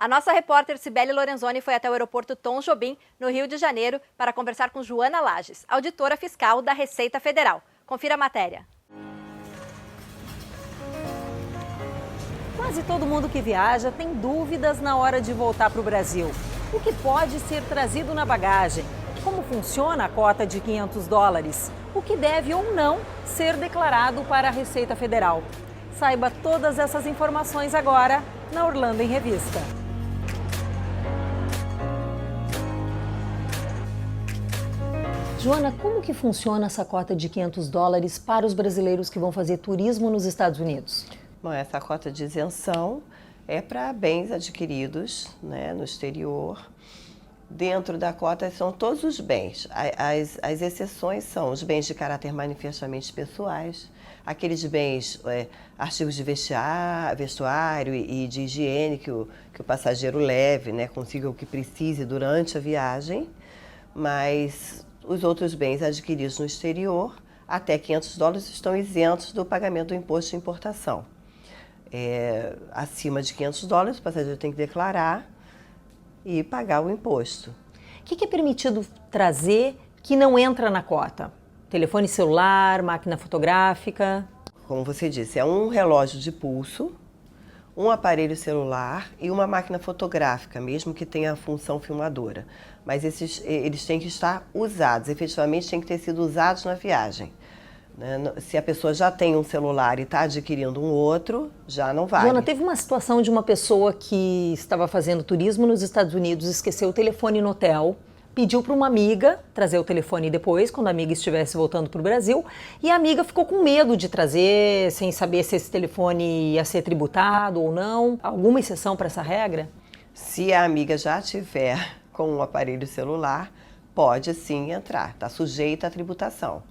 A nossa repórter Cibele Lorenzoni foi até o aeroporto Tom Jobim, no Rio de Janeiro, para conversar com Joana Lages, auditora fiscal da Receita Federal. Confira a matéria. Quase todo mundo que viaja tem dúvidas na hora de voltar para o Brasil. O que pode ser trazido na bagagem? Como funciona a cota de $500? O que deve ou não ser declarado para a Receita Federal? Saiba todas essas informações agora na Orlando em Revista. Joana, como que funciona essa cota de $500 para os brasileiros que vão fazer turismo nos Estados Unidos? Bom, essa cota de isenção é para bens adquiridos, né, no exterior. Dentro da cota são todos os bens. As exceções são os bens de caráter manifestamente pessoais, aqueles bens, artigos de vestuário e de higiene que o passageiro leve, né, consiga o que precise durante a viagem, mas os outros bens adquiridos no exterior, até $500, estão isentos do pagamento do imposto de importação. Acima de $500, o passageiro tem que declarar e pagar o imposto. O que é permitido trazer que não entra na cota? Telefone celular, máquina fotográfica? Como você disse, é um relógio de pulso, um aparelho celular e uma máquina fotográfica, mesmo que tenha a função filmadora. Mas eles têm que estar usados, efetivamente têm que ter sido usados na viagem. Se a pessoa já tem um celular e está adquirindo um outro, já não vale. Joana, teve uma situação de uma pessoa que estava fazendo turismo nos Estados Unidos, esqueceu o telefone no hotel, pediu para uma amiga trazer o telefone depois, quando a amiga estivesse voltando para o Brasil, e a amiga ficou com medo de trazer, sem saber se esse telefone ia ser tributado ou não. Alguma exceção para essa regra? Se a amiga já tiver com um aparelho celular, pode sim entrar, está sujeita à tributação.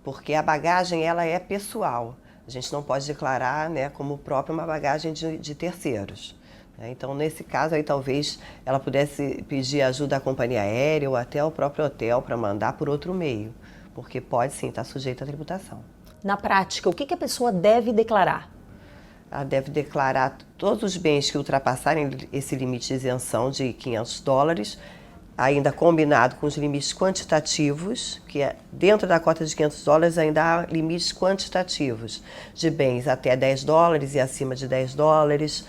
Porque a bagagem ela é pessoal, a gente não pode declarar, né, como própria uma bagagem de terceiros. Então, nesse caso, aí talvez ela pudesse pedir ajuda à companhia aérea ou até ao próprio hotel para mandar por outro meio, porque pode sim estar sujeita à tributação. Na prática, o que a pessoa deve declarar? Ela deve declarar todos os bens que ultrapassarem esse limite de isenção de $500, ainda combinado com os limites quantitativos, que dentro da cota de $500 ainda há limites quantitativos de bens até $10 e acima de $10,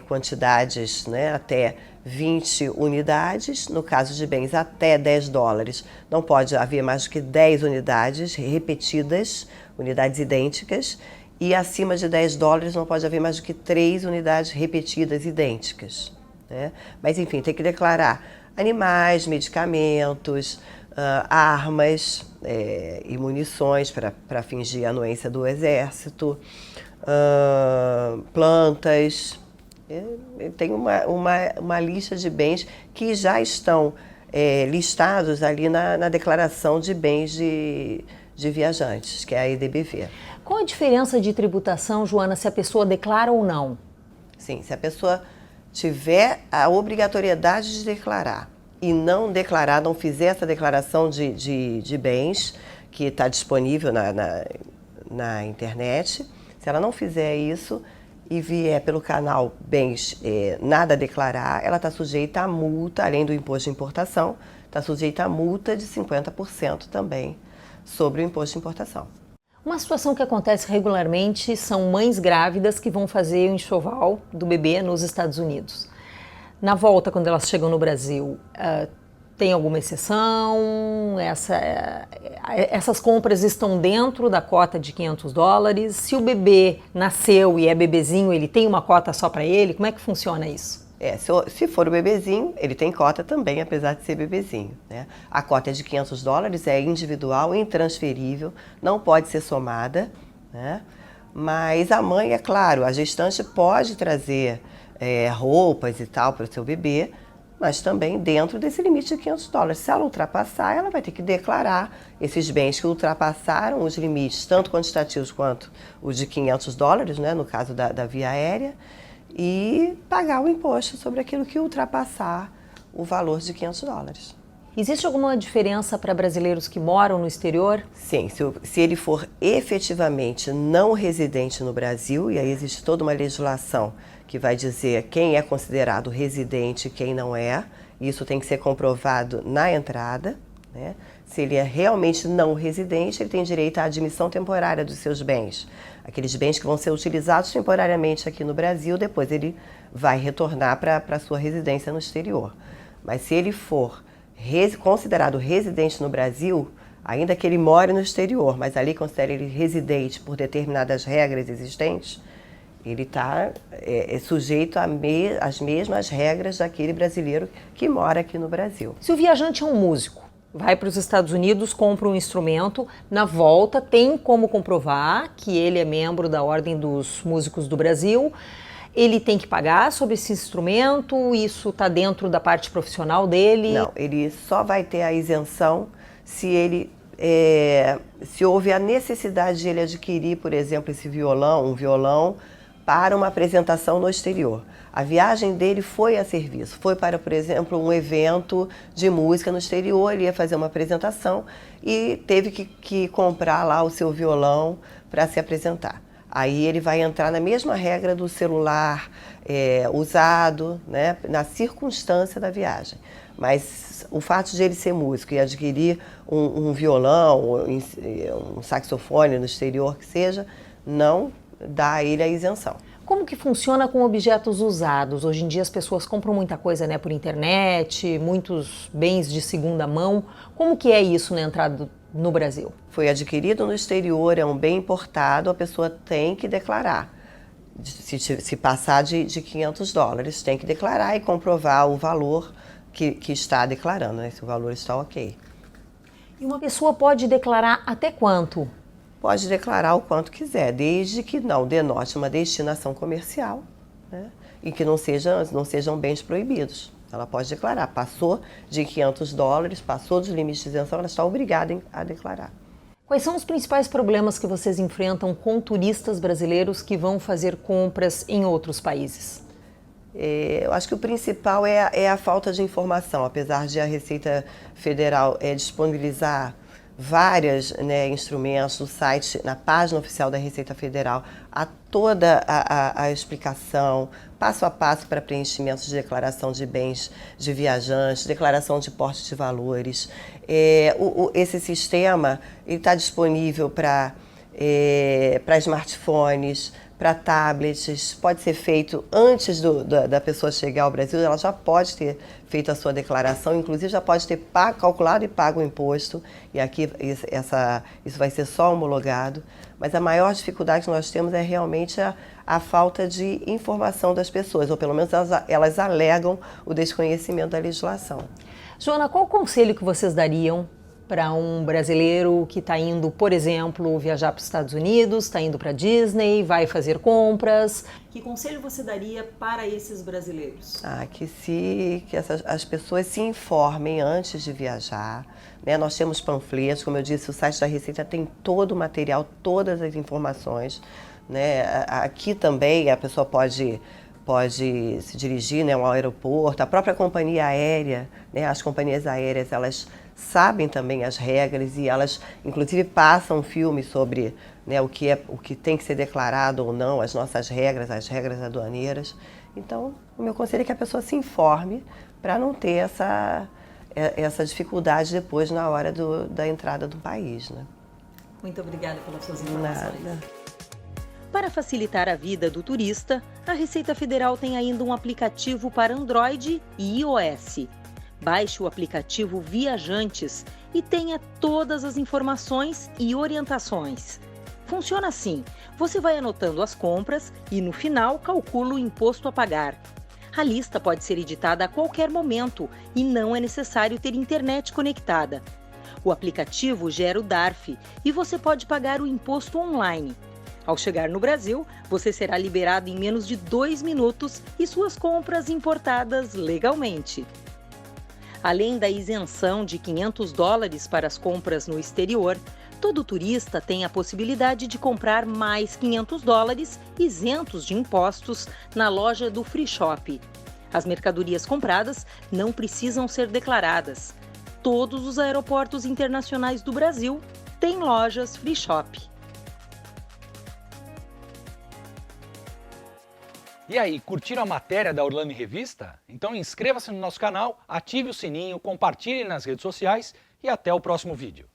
quantidades, né, até 20 unidades. No caso de bens até $10, não pode haver mais do que 10 unidades repetidas, unidades idênticas, e acima de $10 não pode haver mais do que 3 unidades repetidas idênticas, né? Mas enfim, tem que declarar animais, medicamentos, armas e munições para fingir a anuência do exército, plantas. Tem uma lista de bens que já estão listados ali na declaração de bens de viajantes, que é a EDBV. Qual a diferença de tributação, Joana, se a pessoa declara ou não? Sim, se a pessoa tiver a obrigatoriedade de declarar e não declarar, não fizer essa declaração de bens que está disponível na internet, se ela não fizer isso e vier pelo canal bens nada a declarar, ela está sujeita a multa, além do imposto de importação, está sujeita a multa de 50% também sobre o imposto de importação. Uma situação que acontece regularmente são mães grávidas que vão fazer o enxoval do bebê nos Estados Unidos. Na volta, quando elas chegam no Brasil, tem alguma exceção? Essas compras estão dentro da cota de $500? Se o bebê nasceu e é bebezinho, ele tem uma cota só para ele? Como é que funciona isso? Se for o bebezinho, ele tem cota também, apesar de ser bebezinho, né? A cota é de $500, é individual, intransferível, não pode ser somada, né? Mas a mãe, é claro, a gestante pode trazer roupas e tal para o seu bebê, mas também dentro desse limite de $500. Se ela ultrapassar, ela vai ter que declarar esses bens que ultrapassaram os limites, tanto quantitativos quanto os de $500, né, no caso da via aérea, e pagar o imposto sobre aquilo que ultrapassar o valor de $500. Existe alguma diferença para brasileiros que moram no exterior? Sim, se ele for efetivamente não residente no Brasil, e aí existe toda uma legislação que vai dizer quem é considerado residente e quem não é, isso tem que ser comprovado na entrada, né? Se ele é realmente não residente, ele tem direito à admissão temporária dos seus bens. Aqueles bens que vão ser utilizados temporariamente aqui no Brasil, depois ele vai retornar para a sua residência no exterior. Mas se ele for considerado residente no Brasil, ainda que ele more no exterior, mas ali considera ele residente por determinadas regras existentes, ele está sujeito às mesmas regras daquele brasileiro que mora aqui no Brasil. Se o viajante é um músico, vai para os Estados Unidos, compra um instrumento, na volta tem como comprovar que ele é membro da Ordem dos Músicos do Brasil, ele tem que pagar sobre esse instrumento? Isso está dentro da parte profissional dele? Não, ele só vai ter a isenção se houve a necessidade de ele adquirir, por exemplo, um violão para uma apresentação no exterior. A viagem dele foi a serviço, foi para, por exemplo, um evento de música no exterior, ele ia fazer uma apresentação e teve que comprar lá o seu violão para se apresentar. Aí ele vai entrar na mesma regra do celular usado, né, na circunstância da viagem. Mas o fato de ele ser músico e adquirir um violão, um saxofone no exterior que seja, não dá a ele a isenção. Como que funciona com objetos usados? Hoje em dia as pessoas compram muita coisa, né, por internet, muitos bens de segunda mão. Como que é isso na entrada no Brasil? Foi adquirido no exterior, é um bem importado, a pessoa tem que declarar. Se passar de $500, tem que declarar e comprovar o valor que está declarando, né, se o valor está ok. E uma pessoa pode declarar até quanto? Pode declarar o quanto quiser, desde que não denote uma destinação comercial, né, e que não sejam bens proibidos. Ela pode declarar, passou de $500, passou dos limites de isenção, ela está obrigada a declarar. Quais são os principais problemas que vocês enfrentam com turistas brasileiros que vão fazer compras em outros países? Eu acho que o principal é a falta de informação, apesar de a Receita Federal disponibilizar vários, né, instrumentos no site, na página oficial da Receita Federal, há toda a explicação, passo a passo para preenchimento de declaração de bens de viajantes, declaração de porte de valores. Esse sistema está disponível para smartphones, para tablets, pode ser feito antes da pessoa chegar ao Brasil, ela já pode ter feito a sua declaração, inclusive já pode ter calculado e pago o imposto, e aqui isso vai ser só homologado. Mas a maior dificuldade que nós temos é realmente a falta de informação das pessoas, ou pelo menos elas alegam o desconhecimento da legislação. Joana, qual o conselho que vocês dariam para um brasileiro que está indo, por exemplo, viajar para os Estados Unidos, está indo para a Disney, vai fazer compras? Que conselho você daria para esses brasileiros? Que as pessoas se informem antes de viajar, né? Nós temos panfletos, como eu disse, o site da Receita tem todo o material, todas as informações, né? Aqui também a pessoa pode se dirigir, né, ao aeroporto, a própria companhia aérea, né? As companhias aéreas, elas sabem também as regras e elas, inclusive, passam um filme sobre, né, o que tem que ser declarado ou não, as nossas regras, as regras aduaneiras. Então, o meu conselho é que a pessoa se informe para não ter essa dificuldade depois na hora da entrada do país, né? Muito obrigada pelas suas informações. Nada. Para facilitar a vida do turista, a Receita Federal tem ainda um aplicativo para Android e iOS. Baixe o aplicativo Viajantes e tenha todas as informações e orientações. Funciona assim: você vai anotando as compras e, no final, calcula o imposto a pagar. A lista pode ser editada a qualquer momento e não é necessário ter internet conectada. O aplicativo gera o DARF e você pode pagar o imposto online. Ao chegar no Brasil, você será liberado em menos de 2 minutos e suas compras importadas legalmente. Além da isenção de $500 para as compras no exterior, todo turista tem a possibilidade de comprar mais $500 isentos de impostos na loja do Free Shop. As mercadorias compradas não precisam ser declaradas. todos os aeroportos internacionais do Brasil têm lojas Free Shop. E aí, curtiram a matéria da Orlando em Revista? Então inscreva-se no nosso canal, ative o sininho, compartilhe nas redes sociais e até o próximo vídeo.